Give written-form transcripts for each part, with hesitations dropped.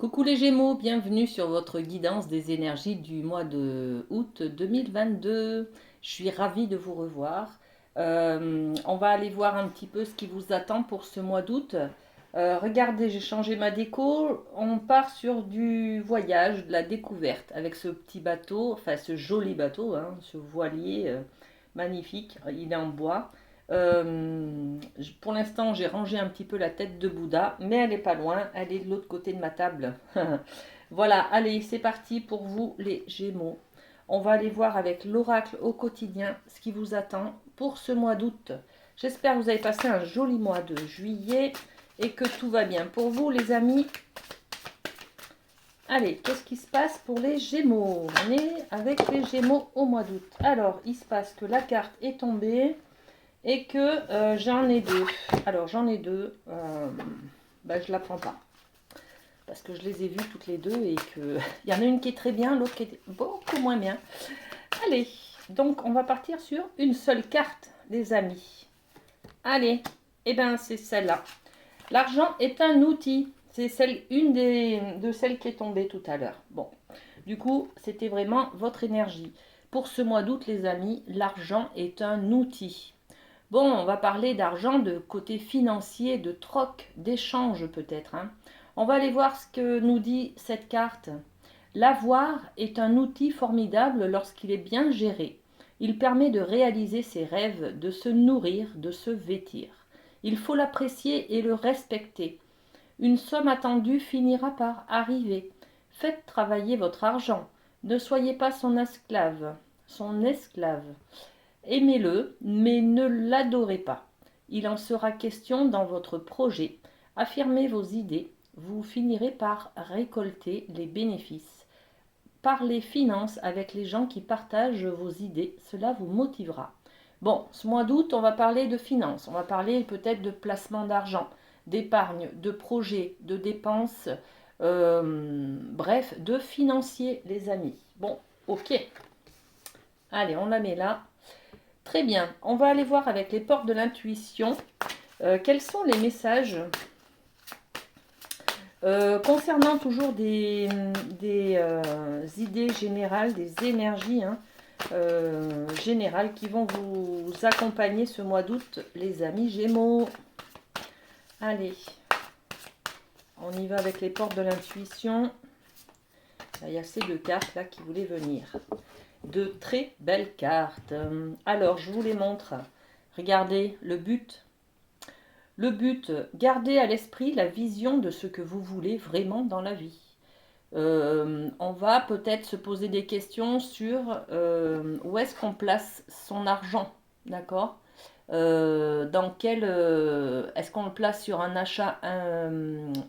Coucou les Gémeaux, bienvenue sur votre guidance des énergies du mois de août 2022. Je suis ravie de vous revoir. On va aller voir un petit peu ce qui vous attend pour ce mois d'août. Regardez, j'ai changé ma déco. On part sur du voyage, de la découverte avec ce petit bateau, enfin ce joli bateau, hein, ce voilier magnifique. Il est en bois. Pour l'instant, j'ai rangé un petit peu la tête de Bouddha, mais elle n'est pas loin, elle est de l'autre côté de ma table. Voilà, allez, c'est parti pour vous les Gémeaux. On va aller voir avec l'oracle au quotidien ce qui vous attend pour ce mois d'août. J'espère que vous avez passé un joli mois de juillet et que tout va bien pour vous les amis. Allez, qu'est-ce qui se passe pour les Gémeaux? On est avec les Gémeaux au mois d'août. Alors, il se passe que la carte est tombée et que j'en ai deux. Alors j'en ai deux, je la prends pas parce que je les ai vues toutes les deux et que il y en a une qui est très bien, l'autre qui est beaucoup moins bien. Allez, donc on va partir sur une seule carte, les amis. Allez, et ben c'est celle-là. L'argent est un outil. C'est une de celles qui est tombée tout à l'heure. Bon, du coup, c'était vraiment votre énergie. Pour ce mois d'août, les amis, l'argent est un outil. Bon, on va parler d'argent, de côté financier, de troc, d'échange peut-être, hein. On va aller voir ce que nous dit cette carte. L'avoir est un outil formidable lorsqu'il est bien géré. Il permet de réaliser ses rêves, de se nourrir, de se vêtir. Il faut l'apprécier et le respecter. Une somme attendue finira par arriver. Faites travailler votre argent. Ne soyez pas son esclave. Son esclave. Aimez-le, mais ne l'adorez pas. Il en sera question dans votre projet. Affirmez vos idées. Vous finirez par récolter les bénéfices. Parlez finances avec les gens qui partagent vos idées. Cela vous motivera. Bon, ce mois d'août, on va parler de finances. On va parler peut-être de placement d'argent, d'épargne, de projets, de dépenses. Bref, de financier, les amis. Bon, ok. Allez, on la met là. Très bien, on va aller voir avec les portes de l'intuition quels sont les messages concernant toujours des idées générales, des énergies générales qui vont vous accompagner ce mois d'août, les amis Gémeaux. Allez, on y va avec les portes de l'intuition. Il y a ces deux cartes là qui voulaient venir. De très belles cartes. Alors, je vous les montre. Regardez le but. Le but, gardez à l'esprit la vision de ce que vous voulez vraiment dans la vie. On va peut-être se poser des questions sur où est-ce qu'on place son argent, d'accord? Dans quel est-ce qu'on le place sur un achat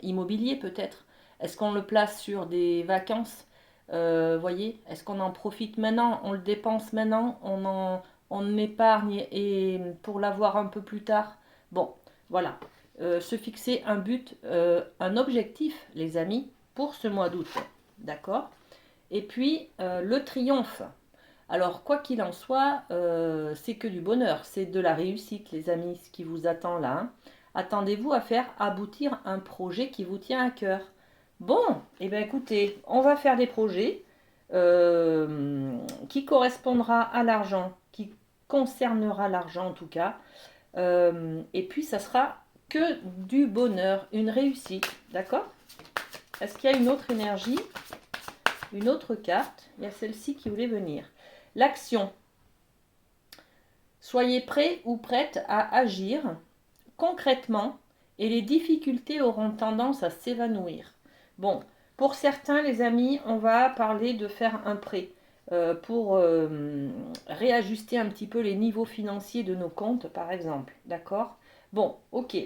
immobilier peut-être? Est-ce qu'on le place sur des vacances? Voyez, est-ce qu'on en profite maintenant? On le dépense maintenant? On épargne et pour l'avoir un peu plus tard? Bon, voilà. Se fixer un but, un objectif, les amis, pour ce mois d'août. D'accord? Et puis, le triomphe. Alors, quoi qu'il en soit, c'est que du bonheur, c'est de la réussite, les amis, ce qui vous attend là, hein. Attendez-vous à faire aboutir un projet qui vous tient à cœur. Bon, et bien écoutez, on va faire des projets qui correspondra à l'argent, qui concernera l'argent en tout cas. Et puis, ça sera que du bonheur, une réussite, d'accord? Est-ce qu'il y a une autre énergie? Une autre carte? Il y a celle-ci qui voulait venir. L'action. Soyez prêts ou prêtes à agir concrètement et les difficultés auront tendance à s'évanouir. Bon, pour certains, les amis, on va parler de faire un prêt pour réajuster un petit peu les niveaux financiers de nos comptes, par exemple. D'accord? Bon, ok.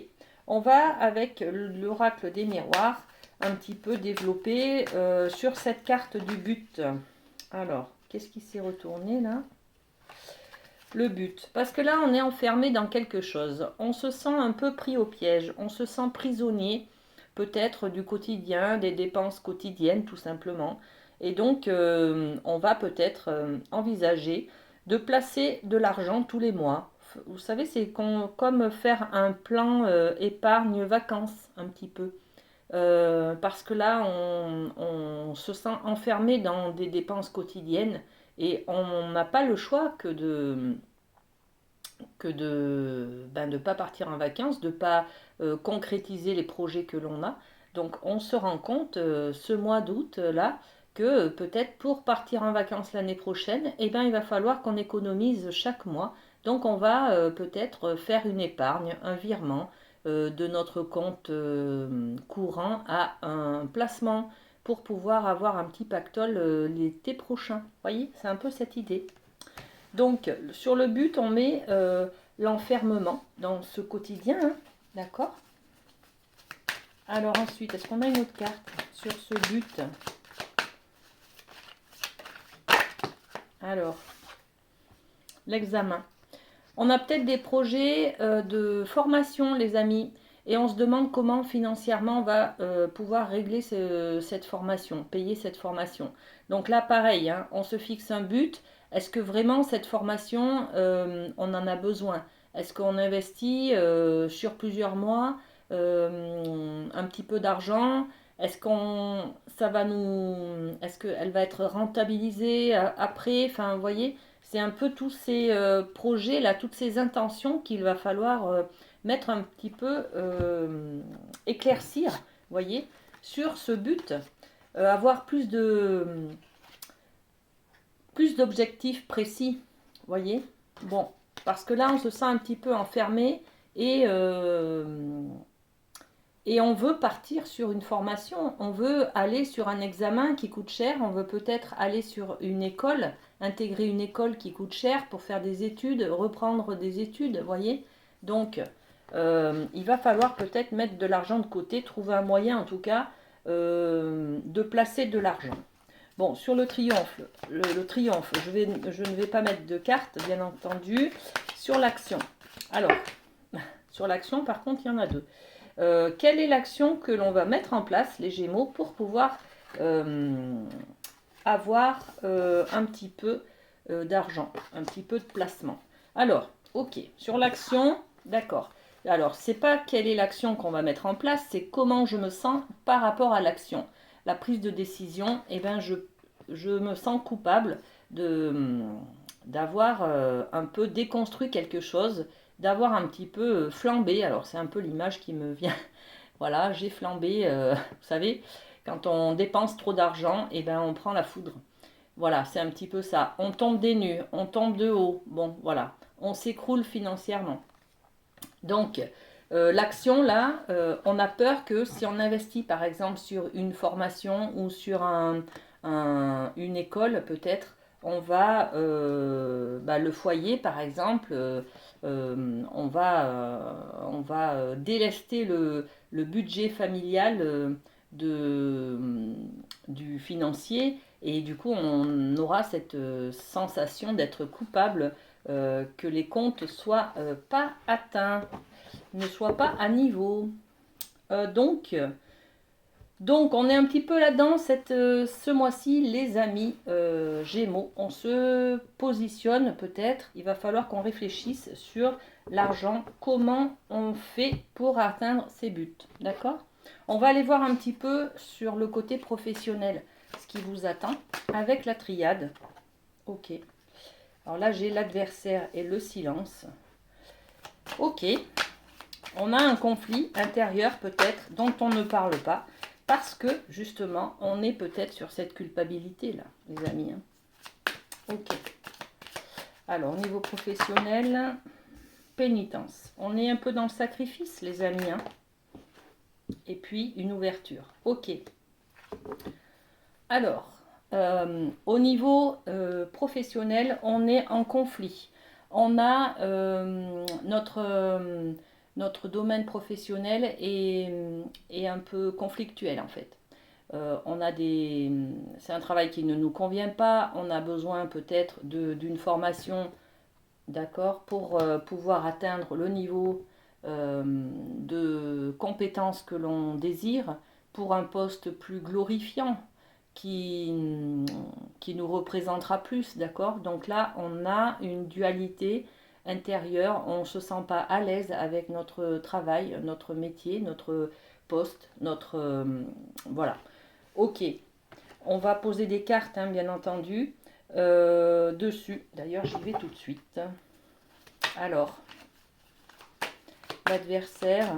On va, avec l'oracle des miroirs, un petit peu développer sur cette carte du but. Alors, qu'est-ce qui s'est retourné là? Le but. Parce que là, on est enfermé dans quelque chose. On se sent un peu pris au piège. On se sent prisonnier, peut-être du quotidien, des dépenses quotidiennes, tout simplement. Et donc, on va peut-être envisager de placer de l'argent tous les mois. Vous savez, c'est comme faire un plan épargne-vacances, un petit peu. parce que là, on se sent enfermé dans des dépenses quotidiennes et on n'a pas le choix que de pas partir en vacances, de ne pas concrétiser les projets que l'on a. Donc on se rend compte ce mois d'août là que peut-être pour partir en vacances l'année prochaine, eh ben, il va falloir qu'on économise chaque mois. Donc on va peut-être faire une épargne, un virement de notre compte courant à un placement pour pouvoir avoir un petit pactole l'été prochain. Vous voyez, c'est un peu cette idée. Donc, sur le but, on met l'enfermement dans ce quotidien, hein, d'accord? Alors ensuite, est-ce qu'on a une autre carte sur ce but? Alors, l'examen. On a peut-être des projets de formation, les amis, et on se demande comment financièrement on va pouvoir régler cette formation, payer cette formation. Donc là, pareil, hein, on se fixe un but. Est-ce que vraiment cette formation, on en a besoin? Est-ce qu'on investit sur plusieurs mois un petit peu d'argent? Est-ce est-ce qu'elle va être rentabilisée après? Enfin, vous voyez, c'est un peu tous ces projets là, toutes ces intentions qu'il va falloir mettre un petit peu éclaircir, voyez, sur ce but, avoir plus d'objectifs précis, voyez. Bon, parce que là on se sent un petit peu enfermé et on veut partir sur une formation, on veut aller sur un examen qui coûte cher, on veut peut-être aller sur une école, intégrer une école qui coûte cher pour faire des études, reprendre des études, voyez. Donc, il va falloir peut-être mettre de l'argent de côté, trouver un moyen en tout cas de placer de l'argent. Bon, sur le triomphe, le triomphe, je ne vais pas mettre de carte, bien entendu. Sur l'action, alors, sur l'action, par contre, il y en a deux. Quelle est l'action que l'on va mettre en place, les Gémeaux, pour pouvoir avoir un petit peu d'argent, un petit peu de placement? Alors, ok, sur l'action, d'accord. Alors, c'est pas quelle est l'action qu'on va mettre en place, c'est comment je me sens par rapport à l'action. La prise de décision, eh ben, je me sens coupable d'avoir un peu déconstruit quelque chose, d'avoir un petit peu flambé. Alors c'est un peu l'image qui me vient. Voilà, j'ai flambé. Vous savez, quand on dépense trop d'argent, et ben on prend la foudre. Voilà, c'est un petit peu ça. On tombe des nues, on tombe de haut. Bon, voilà, on s'écroule financièrement. Donc, l'action, là, on a peur que si on investit, par exemple, sur une formation ou sur une école, peut-être, on va, le foyer, par exemple, on va délester le budget familial du financier et du coup, on aura cette sensation d'être coupable que les comptes soient pas atteints, ne soient pas à niveau. Donc, on est un petit peu là-dedans ce mois-ci, les amis Gémeaux. On se positionne peut-être. Il va falloir qu'on réfléchisse sur l'argent, comment on fait pour atteindre ses buts. D'accord? On va aller voir un petit peu sur le côté professionnel, ce qui vous attend avec la triade. Ok. Alors là, j'ai l'adversaire et le silence. Ok. On a un conflit intérieur peut-être dont on ne parle pas. Parce que, justement, on est peut-être sur cette culpabilité-là, les amis. Hein. Ok. Alors, au niveau professionnel, pénitence. On est un peu dans le sacrifice, les amis. Hein. Et puis, une ouverture. Ok. Alors, au niveau professionnel, on est en conflit. On a notre domaine professionnel est un peu conflictuel en fait. C'est un travail qui ne nous convient pas. On a besoin peut-être d'une formation, d'accord, pour pouvoir atteindre le niveau de compétences que l'on désire pour un poste plus glorifiant qui, qui nous représentera plus, d'accord. Donc là, on a une dualité intérieure, on ne se sent pas à l'aise avec notre travail, notre métier, notre poste, voilà. Ok, on va poser des cartes, hein, bien entendu, dessus. D'ailleurs, j'y vais tout de suite. Alors, l'adversaire,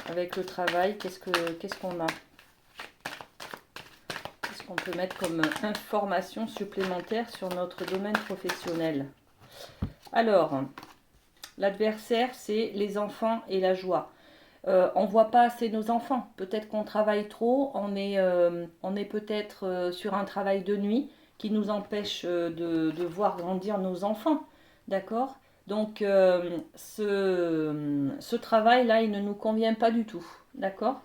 avec le travail, qu'est-ce qu'on a? Qu'est-ce qu'on peut mettre comme information supplémentaire sur notre domaine professionnel? Alors, l'adversaire, c'est les enfants et la joie. On ne voit pas assez nos enfants. Peut-être qu'on travaille trop, on est peut-être sur un travail de nuit qui nous empêche de voir grandir nos enfants. D'accord? Donc, ce travail-là, il ne nous convient pas du tout. D'accord?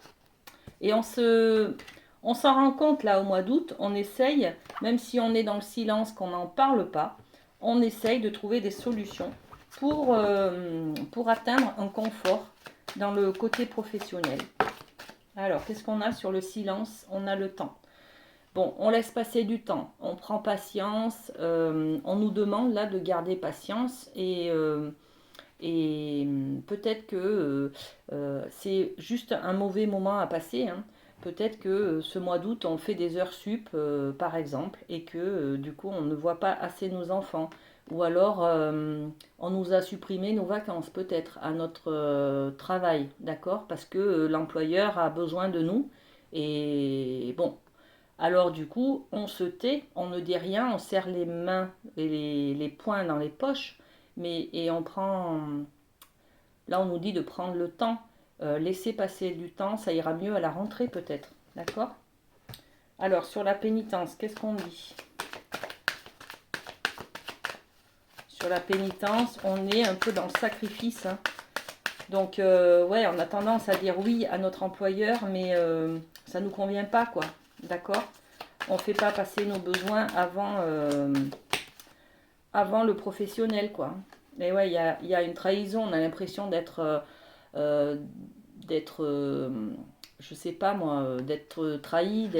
Et on s'en rend compte là au mois d'août, on essaye, même si on est dans le silence, qu'on n'en parle pas, on essaye de trouver des solutions pour atteindre un confort dans le côté professionnel. Alors, qu'est-ce qu'on a sur le silence? On a le temps. Bon, on laisse passer du temps, on prend patience, on nous demande là de garder patience et peut-être que c'est juste un mauvais moment à passer, hein. Peut-être que ce mois d'août, on fait des heures sup, par exemple, et que du coup, on ne voit pas assez nos enfants. Ou alors, on nous a supprimé nos vacances, peut-être, à notre travail, d'accord? Parce que l'employeur a besoin de nous. Et bon, alors du coup, on se tait, on ne dit rien, on serre les mains et les poings dans les poches, et on prend. Là, on nous dit de prendre le temps, laisser passer du temps, ça ira mieux à la rentrée peut-être. D'accord? Alors, sur la pénitence, qu'est-ce qu'on dit? Sur la pénitence, on est un peu dans le sacrifice, hein. Donc, ouais, on a tendance à dire oui à notre employeur, mais ça ne nous convient pas, quoi. D'accord? On ne fait pas passer nos besoins avant le professionnel, quoi. Mais ouais, il y a une trahison, on a l'impression euh, je sais pas moi, d'être trahi,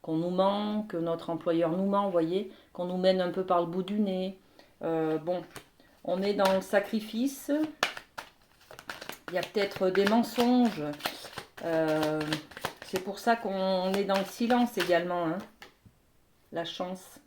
qu'on nous ment, que notre employeur nous ment, vous voyez, qu'on nous mène un peu par le bout du nez. Bon, on est dans le sacrifice, il y a peut-être des mensonges, euh, c'est pour ça qu'on est dans le silence également, hein, la chance.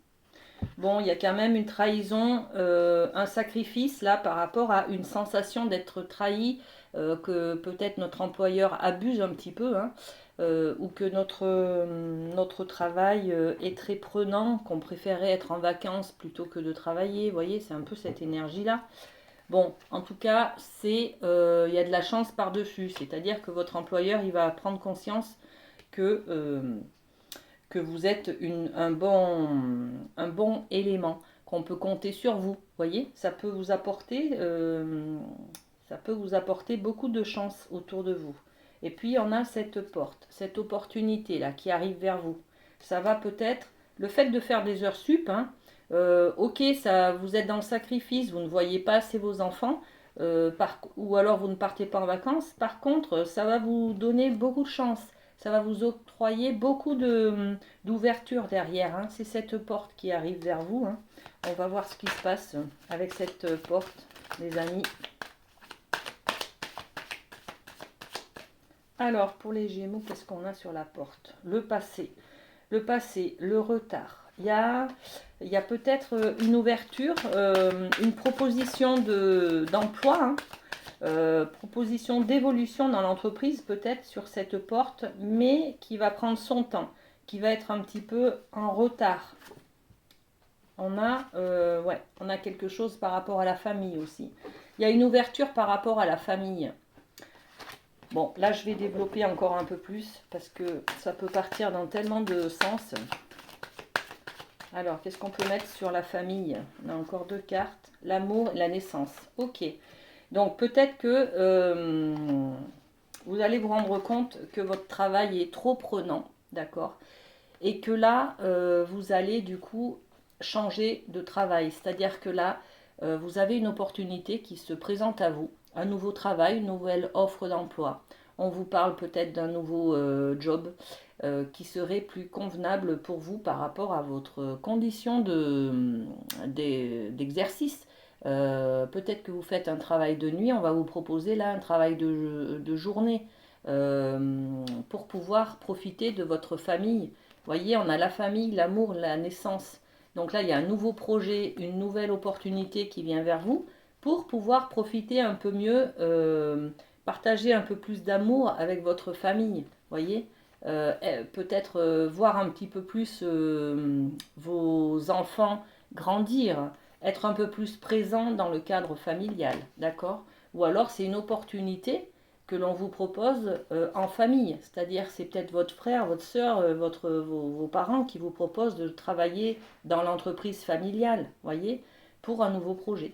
Bon, il y a quand même une trahison, un sacrifice là par rapport à une sensation d'être trahi, que peut-être notre employeur abuse un petit peu, hein, ou que notre travail est très prenant, qu'on préférait être en vacances plutôt que de travailler. Vous voyez, c'est un peu cette énergie-là. Bon, en tout cas, il y a de la chance par-dessus, c'est-à-dire que votre employeur, il va prendre conscience que vous êtes un bon élément, qu'on peut compter sur vous. Vous voyez, ça peut vous apporter beaucoup de chance autour de vous. Et puis on a cette porte, cette opportunité là qui arrive vers vous. Ça va peut-être, le fait de faire des heures sup, hein, ok, ça, vous êtes dans le sacrifice, vous ne voyez pas assez vos enfants, ou alors vous ne partez pas en vacances. Par contre, ça va vous donner beaucoup de chance. Ça va vous octroyer beaucoup d'ouverture derrière, hein. C'est cette porte qui arrive vers vous, hein. On va voir ce qui se passe avec cette porte, les amis. Alors, pour les Gémeaux, qu'est-ce qu'on a sur la porte? Le passé, le retard. Il y a peut-être une ouverture, une proposition d'emploi, hein. Proposition d'évolution dans l'entreprise peut-être sur cette porte, mais qui va prendre son temps, qui va être un petit peu en retard. Ouais, on a quelque chose par rapport à la famille aussi. Il y a une ouverture par rapport à la famille. Bon, là je vais développer encore un peu plus parce que ça peut partir dans tellement de sens. Alors, qu'est-ce qu'on peut mettre sur la famille? On a encore deux cartes. L'amour et la naissance. Ok. Donc peut-être que vous allez vous rendre compte que votre travail est trop prenant, d'accord? Et que là, vous allez du coup changer de travail. C'est-à-dire que là, vous avez une opportunité qui se présente à vous, un nouveau travail, une nouvelle offre d'emploi. On vous parle peut-être d'un nouveau job qui serait plus convenable pour vous par rapport à votre condition d'exercice. Peut-être que vous faites un travail de nuit, on va vous proposer là un travail de journée. pour pouvoir profiter de votre famille. Vous voyez, on a la famille, l'amour, la naissance. Donc là, il y a un nouveau projet, une nouvelle opportunité qui vient vers vous pour pouvoir profiter un peu mieux, partager un peu plus d'amour avec votre famille. Vous voyez, peut-être voir un petit peu plus vos enfants grandir, être un peu plus présent dans le cadre familial, d'accord? Ou alors c'est une opportunité que l'on vous propose en famille, c'est-à-dire c'est peut-être votre frère, votre soeur, vos parents qui vous proposent de travailler dans l'entreprise familiale, voyez, pour un nouveau projet.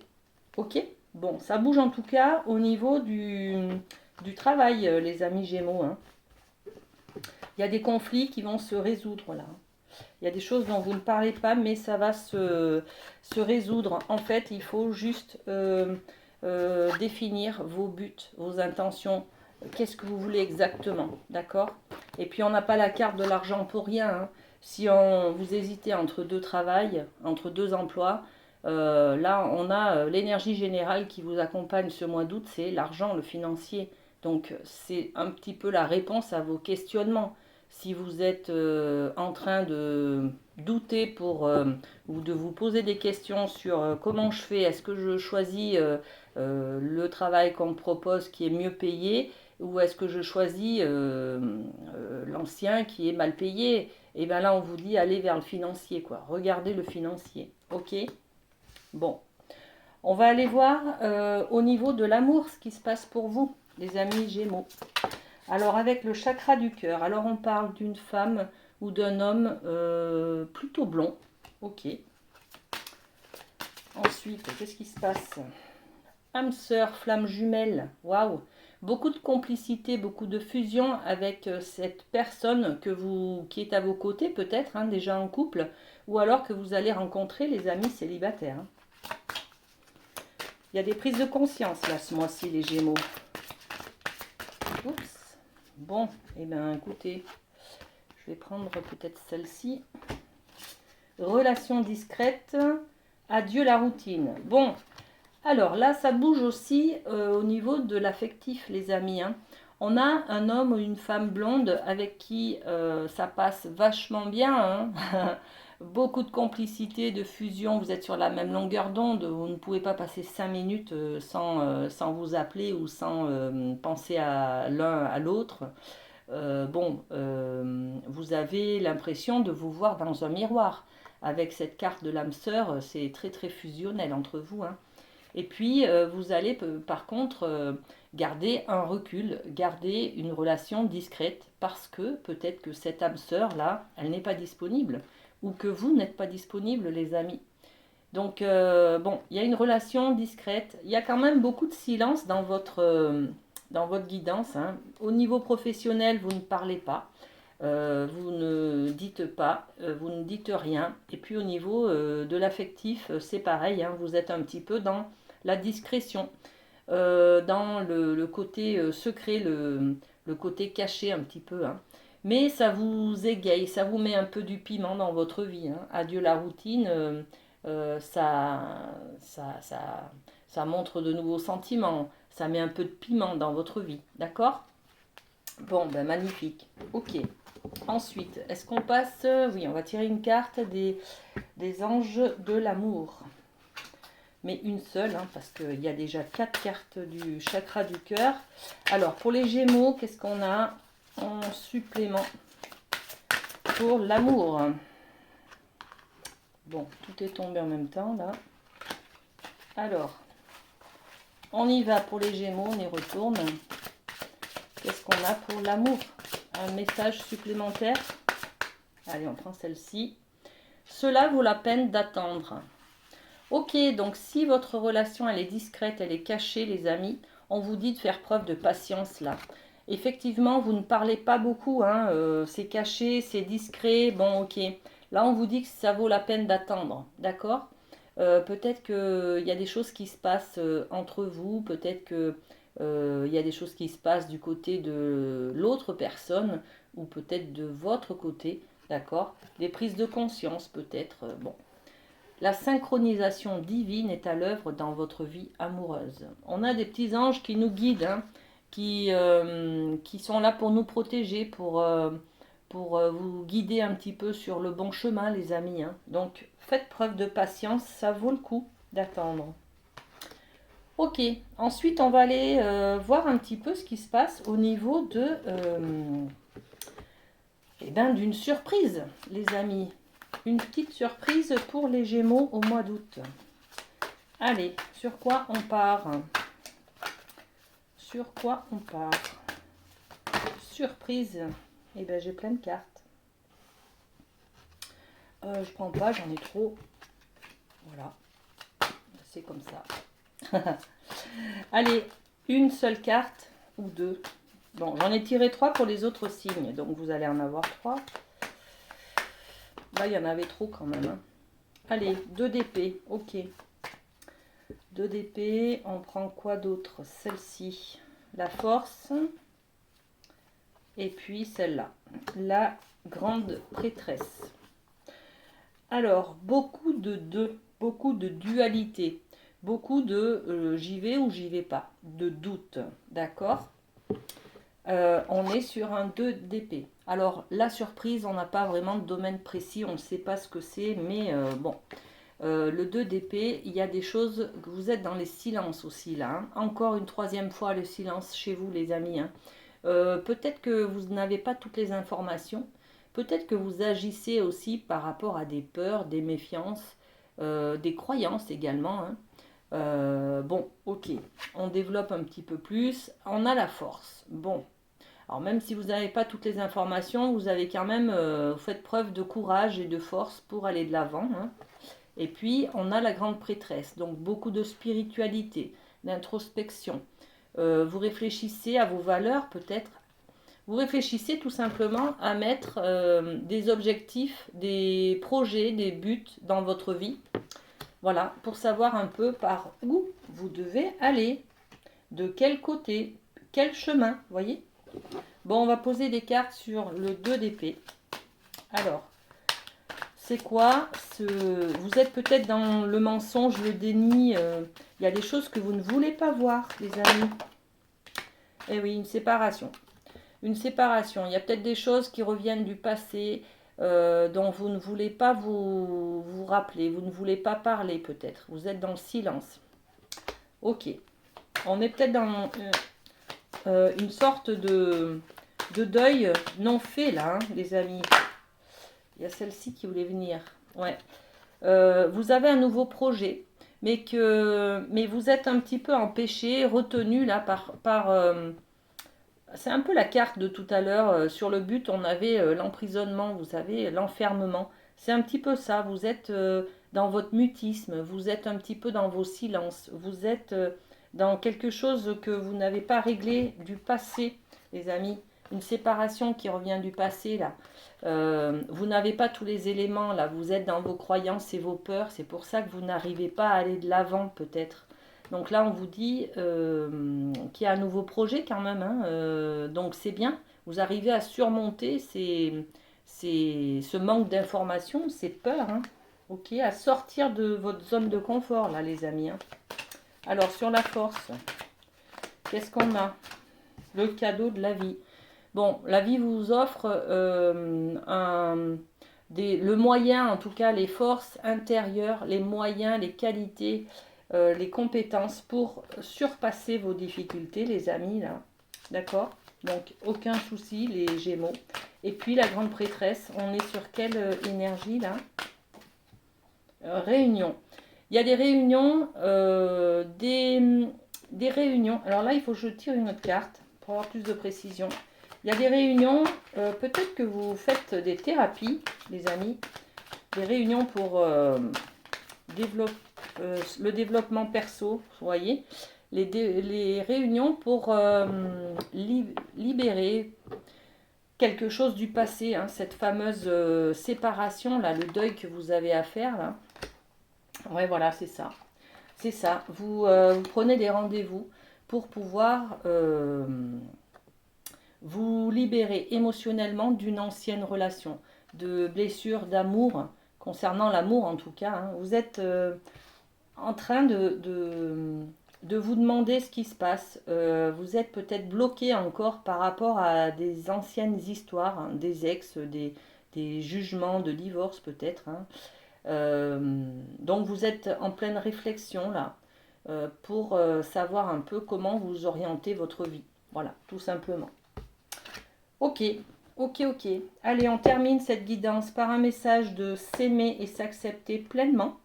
Ok? Bon, ça bouge en tout cas au niveau du travail, les amis Gémeaux, hein. Il y a des conflits qui vont se résoudre là. Il y a des choses dont vous ne parlez pas, mais ça va se résoudre. En fait, il faut juste définir vos buts, vos intentions. Qu'est-ce que vous voulez exactement, d'accord? Et puis, on n'a pas la carte de l'argent pour rien, hein. Si vous hésitez entre deux travails, entre deux emplois, là, on a l'énergie générale qui vous accompagne ce mois d'août, c'est l'argent, le financier. Donc, c'est un petit peu la réponse à vos questionnements. Si vous êtes en train de douter ou de vous poser des questions sur comment je fais, est-ce que je choisis le travail qu'on me propose qui est mieux payé ou est-ce que je choisis l'ancien qui est mal payé, et bien là on vous dit allez vers le financier, quoi. Regardez le financier, ok? Bon, on va aller voir au niveau de l'amour ce qui se passe pour vous, les amis Gémeaux. Alors avec le chakra du cœur, alors on parle d'une femme ou d'un homme plutôt blond. Ok. Ensuite, qu'est-ce qui se passe? Âme sœur, flamme jumelle. Waouh! Beaucoup de complicité, beaucoup de fusion avec cette personne qui est à vos côtés, peut-être, hein, déjà en couple, ou alors que vous allez rencontrer les amis célibataires, hein. Il y a des prises de conscience là ce mois-ci, les Gémeaux. Oups. Bon, et bien écoutez, je vais prendre peut-être celle-ci. Relation discrète, adieu la routine. Bon, alors là, ça bouge aussi au niveau de l'affectif, les amis, hein. On a un homme ou une femme blonde avec qui ça passe vachement bien, hein. Beaucoup de complicité, de fusion, vous êtes sur la même longueur d'onde, vous ne pouvez pas passer 5 minutes sans vous appeler ou sans penser à l'un à l'autre. Vous avez l'impression de vous voir dans un miroir. Avec cette carte de l'âme sœur, c'est très très fusionnel entre vous, hein. Et puis, vous allez par contre garder un recul, garder une relation discrète parce que peut-être que cette âme sœur là, elle n'est pas disponible ou que vous n'êtes pas disponible, les amis. Donc, bon, il y a une relation discrète. Il y a quand même beaucoup de silence dans votre guidance, hein. Au niveau professionnel, vous ne parlez pas. Vous ne dites pas, vous ne dites rien. Et puis au niveau de l'affectif, c'est pareil, hein, vous êtes un petit peu dans la discrétion, dans le côté secret, le côté caché un petit peu, hein. Mais ça vous égaye, ça vous met un peu du piment dans votre vie, hein. Adieu la routine, ça, ça montre de nouveaux sentiments, ça met un peu de piment dans votre vie, d'accord? Bon, ben magnifique, ok. Ensuite, est-ce qu'on passe... Oui, on va tirer une carte des anges de l'amour. Mais une seule, hein, parce qu'il y a déjà 4 cartes du chakra du cœur. Alors, pour les Gémeaux, qu'est-ce qu'on a en supplément pour l'amour? Bon, tout est tombé en même temps, là. Alors, on y va pour les Gémeaux, on y retourne. Qu'est-ce qu'on a pour l'amour? Un message supplémentaire. Allez, on prend celle-ci. Cela vaut la peine d'attendre. Ok, donc si votre relation elle est discrète, elle est cachée, les amis, on vous dit de faire preuve de patience là. Effectivement, vous ne parlez pas beaucoup, hein, c'est caché, c'est discret, bon ok. Là, on vous dit que ça vaut la peine d'attendre, d'accord? Peut-être qu'il y a des choses qui se passent entre vous, peut-être que il y a des choses qui se passent du côté de l'autre personne, ou peut-être de votre côté, d'accord? Des prises de conscience peut-être, bon. La synchronisation divine est à l'œuvre dans votre vie amoureuse. On a des petits anges qui nous guident, hein, qui sont là pour nous protéger, pour vous guider un petit peu sur le bon chemin, les amis, hein. Donc, faites preuve de patience, ça vaut le coup d'attendre. Ok, ensuite on va aller voir un petit peu ce qui se passe au niveau de d'une surprise, les amis. Une petite surprise pour les Gémeaux au mois d'août. Allez, sur quoi on part? Sur quoi on part? Surprise. Eh bien, j'ai plein de cartes. Je prends pas, j'en ai trop. Voilà. C'est comme ça. Allez, une seule carte ou deux. Bon, j'en ai tiré 3 pour les autres signes, donc vous allez en avoir 3. Là, il y en avait trop quand même, hein. Allez, 2 d'épée, ok. 2 d'épée, on prend quoi d'autre? Celle-ci, la force. Et puis celle-là, la grande prêtresse. Alors, beaucoup de deux, beaucoup de dualité, beaucoup de j'y vais ou j'y vais pas, de doute, d'accord? On est sur un 2 d'épée. Alors, la surprise, on n'a pas vraiment de domaine précis, on ne sait pas ce que c'est, mais bon. Le 2 d'épée, il y a des choses, que vous êtes dans les silences aussi là, hein. Encore une troisième fois le silence chez vous, les amis, hein. Peut-être que vous n'avez pas toutes les informations, peut-être que vous agissez aussi par rapport à des peurs, des méfiances, des croyances également, hein. Bon, ok, on développe un petit peu plus, on a la force. Bon, alors même si vous n'avez pas toutes les informations, vous avez quand même fait preuve de courage et de force pour aller de l'avant, hein. Et puis, on a la grande prêtresse, donc beaucoup de spiritualité, d'introspection. Vous réfléchissez à vos valeurs peut-être. Vous réfléchissez tout simplement à mettre des objectifs, des projets, des buts dans votre vie. Voilà, pour savoir un peu par où vous devez aller, de quel côté, quel chemin, voyez. Bon, on va poser des cartes sur le 2 d'épée. Alors, c'est quoi vous êtes peut-être dans le mensonge, le déni. Il y a des choses que vous ne voulez pas voir, les amis. Eh oui, une séparation. Une séparation. Il y a peut-être des choses qui reviennent du passé dont vous ne voulez pas vous rappeler. Vous ne voulez pas parler peut-être. Vous êtes dans le silence. Ok. On est peut-être dans une sorte de deuil non fait là, hein, les amis. Il y a celle-ci qui voulait venir. Ouais. Vous avez un nouveau projet, mais vous êtes un petit peu empêché, retenu là par c'est un peu la carte de tout à l'heure. Sur le but, on avait l'emprisonnement, vous savez, l'enfermement. C'est un petit peu ça. Vous êtes dans votre mutisme, vous êtes un petit peu dans vos silences, vous êtes dans quelque chose que vous n'avez pas réglé du passé, les amis. Une séparation qui revient du passé, là. Vous n'avez pas tous les éléments, là. Vous êtes dans vos croyances et vos peurs. C'est pour ça que vous n'arrivez pas à aller de l'avant, peut-être. Donc là, on vous dit qu'il y a un nouveau projet quand même, hein. Donc c'est bien. Vous arrivez à surmonter ce manque d'informations, ces peurs, hein. Ok, à sortir de votre zone de confort, là, les amis, hein. Alors, sur la force, qu'est-ce qu'on a? Le cadeau de la vie. Bon, la vie vous offre le moyen, en tout cas les forces intérieures, les moyens, les qualités, les compétences pour surpasser vos difficultés, les amis, là. D'accord? Donc, aucun souci, les Gémeaux. Et puis, la grande prêtresse, on est sur quelle énergie, là? Réunion. Il y a des réunions, des réunions. Alors là, il faut que je tire une autre carte pour avoir plus de précision. Il y a des réunions, peut-être que vous faites des thérapies, les amis, des réunions pour le développement perso, vous voyez, les réunions pour libérer quelque chose du passé, hein, cette fameuse séparation, là, le deuil que vous avez à faire, là. Ouais, voilà, c'est ça. C'est ça. Vous prenez des rendez-vous pour pouvoir vous libérer émotionnellement d'une ancienne relation, de blessures d'amour, concernant l'amour en tout cas, hein. Vous êtes en train de vous demander ce qui se passe. Vous êtes peut-être bloqué encore par rapport à des anciennes histoires, hein, des ex, des jugements de divorce peut-être, hein. Donc vous êtes en pleine réflexion là pour savoir un peu comment vous orientez votre vie. Voilà, tout simplement. Ok, ok. Allez, on termine cette guidance par un message de s'aimer et s'accepter pleinement.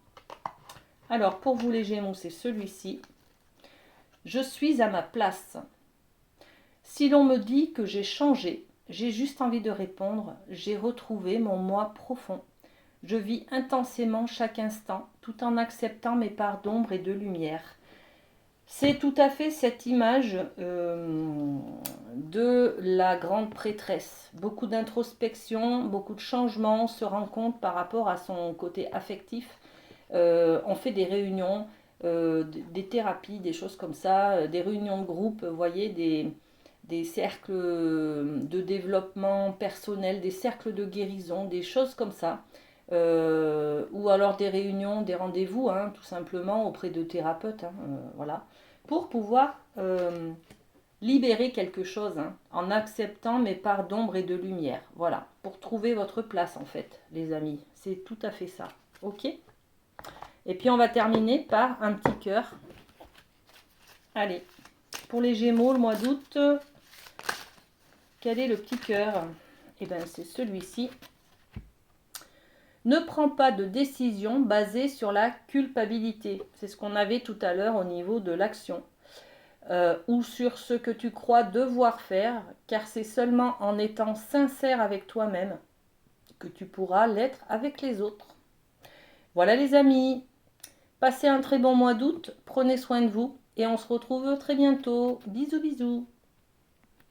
Alors, pour vous les Gémeaux, c'est celui-ci. Je suis à ma place. Si l'on me dit que j'ai changé, j'ai juste envie de répondre, j'ai retrouvé mon moi profond. Je vis intensément chaque instant, tout en acceptant mes parts d'ombre et de lumière. C'est tout à fait cette image de la grande prêtresse. Beaucoup d'introspection, beaucoup de changements, on se rend compte par rapport à son côté affectif. On fait des réunions, des thérapies, des choses comme ça, des réunions de groupe, vous voyez, des cercles de développement personnel, des cercles de guérison, des choses comme ça. Ou alors des réunions, des rendez-vous, hein, tout simplement auprès de thérapeutes, hein, voilà, pour pouvoir libérer quelque chose, hein, en acceptant mes parts d'ombre et de lumière, voilà, pour trouver votre place en fait, les amis, c'est tout à fait ça, ok? Et puis on va terminer par un petit cœur. Allez, pour les Gémeaux, le mois d'août, quel est le petit cœur? Eh bien c'est celui-ci. Ne prends pas de décision basée sur la culpabilité. C'est ce qu'on avait tout à l'heure au niveau de l'action. Ou sur ce que tu crois devoir faire, car c'est seulement en étant sincère avec toi-même que tu pourras l'être avec les autres. Voilà les amis, passez un très bon mois d'août, prenez soin de vous et on se retrouve très bientôt. Bisous bisous.